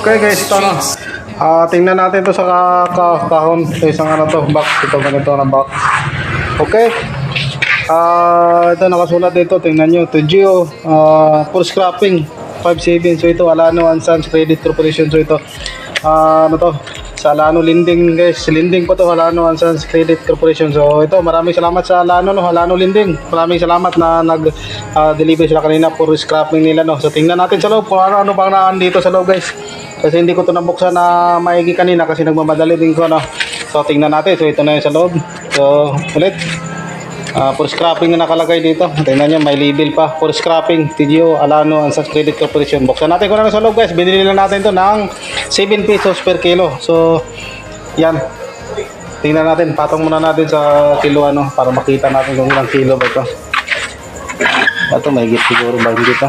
Okay guys, ito na. Tingnan natin ito sa kahon. Ito isang ano to, box. Ito ganito na box. Okay. Ito nakasulat dito. Tingnan nyo. Ito Geo for scrapping 5.7. So ito Alano & Sons Credit Corporation. So ito ano to, sa Alano Lending guys. Lending pa to, Alano & Sons Credit Corporation. So ito, maraming salamat sa Alano, no? Alano Lending. Maraming salamat na nag-deliver sila kanina for scrapping nila, no? So tingnan natin sa loob kung ano bang naan dito sa loob guys. Kasi hindi ko ito nabuksan na maigi kanina kasi nagmamadali din ko, no? So tingnan natin. So ito na yung sa loob. So ulit. For scrapping na nakalagay dito. Tingnan nyo, may label pa. For scrapping, TGO, Alano & Sons Credit Corporation. Buksan natin kung ano sa loob guys. Binili lang natin ito ng 7 pesos per kilo. So, yan. Tingnan natin. Patong muna natin sa kilo ano para makita natin kung ilang kilo ba ito. Ito, may higit siguro ba hindi ito.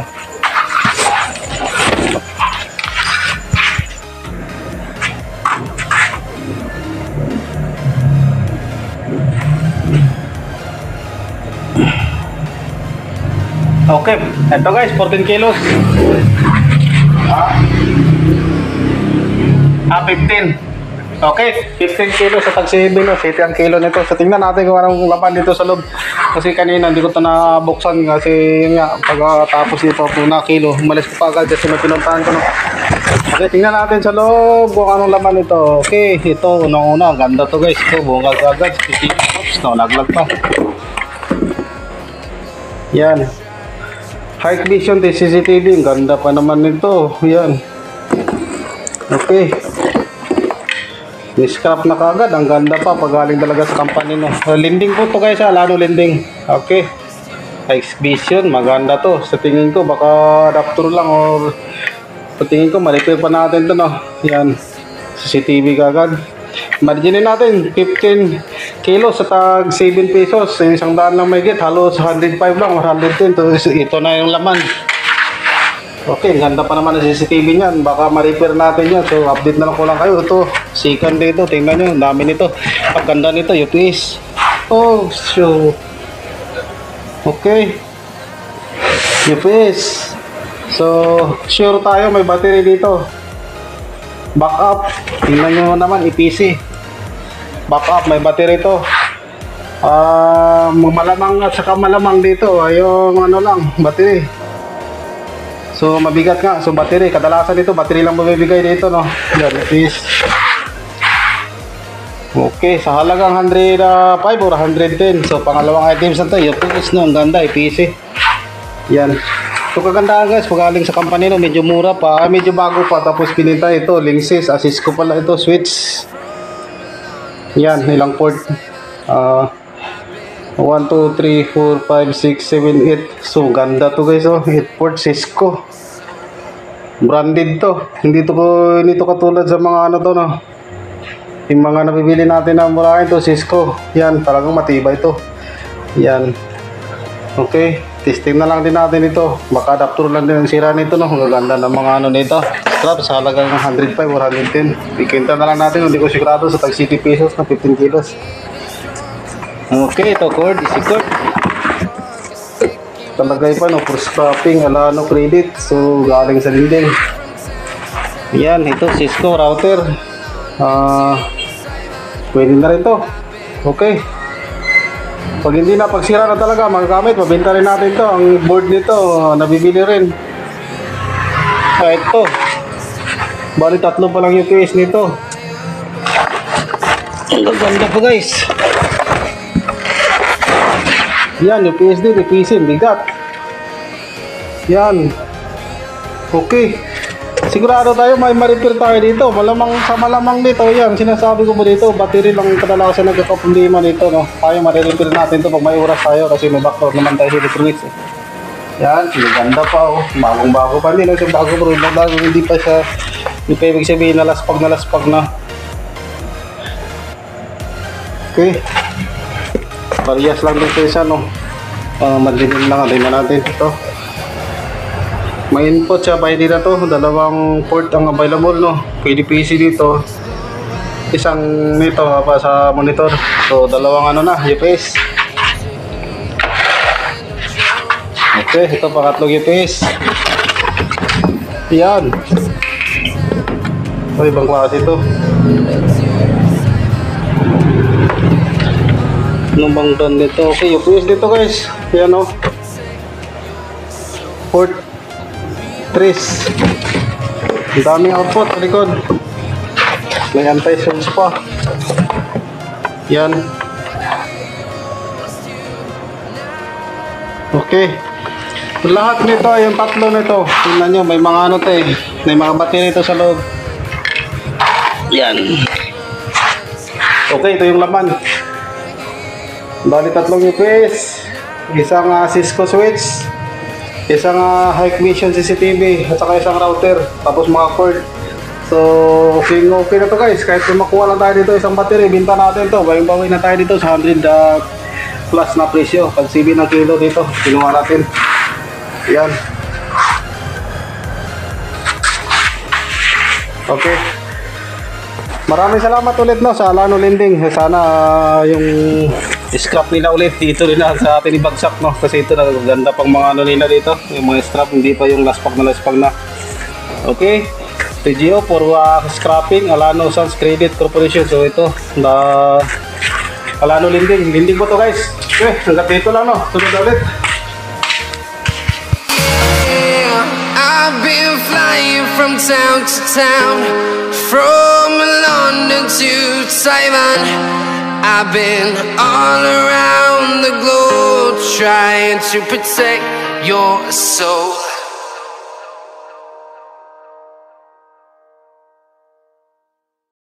Okay, ito guys, 14 kilos. 15. Okay, 15 kilos sa tag 7, no? 7 ang kilo nito. So tingnan natin kung anong laman dito sa loob. Kasi kanina hindi ko ito nabuksan kasi yun nga, pagkatapos dito na kilo, umalis ko pa agad kasi may pinuntahan ko, no? Okay, tingnan natin sa loob kung anong laman ito. Okay, ito unang-una, ganda to guys. Ito, bungag agad. Oops, no, naglag pa. Yan. High Vision CCTV, ganda pa naman nito. Yan. Okay. Ni-scrap na kagad, ang ganda pa pagaling talaga sa company, no. Lending po to guys, Alano Lending. Okay. High Vision, maganda to. Sa tingin ko baka adapter lang or sa tingin ko ma-repair pa natin to, no. Yan. CCTV kagad. Marginin natin 15 kilos sa tag 7 pesos. Isang daan lang may get, halos 105 lang, 110. Ito na yung laman. Okay, ganda pa naman ang CCTV niyan. Baka ma-repair natin yan. So update na lang ko lang kayo. Ito, second dito, tingnan nyo, dami nito. Ang ganda nito, UPS. Oh, so okay, UPS. So sure tayo may battery dito. Backup, tingnan nyo naman, EPC. Backup, may battery to. Malamang at saka malamang dito ay yung ano lang, battery. So mabigat nga, so battery, kadalasan dito battery lang mabibigay dito, no. Yan, EPC. Okay, sa halagang 105 or 110. So pangalawang items na to, EPC, no, ang ganda, EPC. Yan. So kagandahan guys, pagaling sa company, no, medyo mura pa, medyo bago pa, tapos pininta ito, Linksys, Cisco pala ito, switch. Yan, ilang port? 1, 2, 3, 4, 5, 6, 7, 8. So ganda to guys, oh, 8 port Cisco. Branded to. Hindi to katulad sa mga ano to, no. Yung mga nabibili natin na murahin to, Cisco. Yan, talagang matibay to. Yan. Okay. Testing na lang din natin ito. Baka adapter lang din ang sira nito, no. Maganda ng mga ano nito. Scrap sa halagang 105 or 110. Ikinta na lang natin. Hindi ko sigurado sa tag 60 pesos na 15 kilos. Okay, ito cord. Easy cord. Talagay pa, no. For scrapping, Alano Credit. So, galing sa lending. Yan, ito Cisco router. Pwede na rin ito. Okay. Pag hindi na, pagsira na talaga, magagamit, mabenta rin natin to. Ang board nito, nabibili rin. Ito. Bali, 3 pa lang yung case nito. Ang ganda po guys. Yan, yung PSD, yung PC, bigat. Yan. Okay. Sigurado tayo may ma-repair tayo dito. Malamang sa malamang dito. Yan, sinasabi ko mo dito, battery lang kadalasan nagkakaproblema dito, no. Tayo ma-repair natin to pag may oras tayo kasi may backdoor naman tayo sa electronics, eh. Yan, ganda pa, oh. Bagong-bago pa. Hindi lang siya bago, bro. Bago, hindi pa siya, hindi pa ibig sabihin nalaspag na. Okay. Parehas lang dito isa, no. Madlidim lang, tingnan natin ito. May input siya, pwede na to. Dalawang port ang available, no. Pwede PC dito. Isang nito pa sa monitor. So dalawang ano na, UPS. Okay, ito pangatlong UPS. Yan. Ito, ibang klase ito. Anong bang brand nito? Okay, UPS dito guys. Yan o. Port Tris. Ang daming output sa likod. May anti-surge pa. Yan. Okay. Lahat nito, yung tatlo nito. Tingnan nyo, may mga ano to eh. May mga battery ito sa loob. Yan. Okay, ito yung laman. Bali tatlong UPS. Isang Cisco switch. Isang Hike Vision CCTV. At saka isang router. Tapos mga cord. So, okay na to guys. Kahit kung makuha lang tayo dito isang battery, binta natin to. Bayang-bawi na tayo dito sa 100 plus na presyo. Pag CB ng kilo dito, kinuha natin. Yan. Okay. Maraming salamat ulit no sa Alano Lending. Sana yung scrap nila ulit dito nila sa atin ibagsak no. Kasi ito na ganda pang mga ano nila dito. Yung mga scrap, hindi pa yung last pack na. Okay. TGO for scrapping, Alano Sons Credit Corporation. So ito, na Alano Lending. Lending po to guys. Okay, hanggang dito lang no. Sunod na ulit. I've been flying from town to town, from London to Taiwan. I've been all around the globe trying to protect your soul.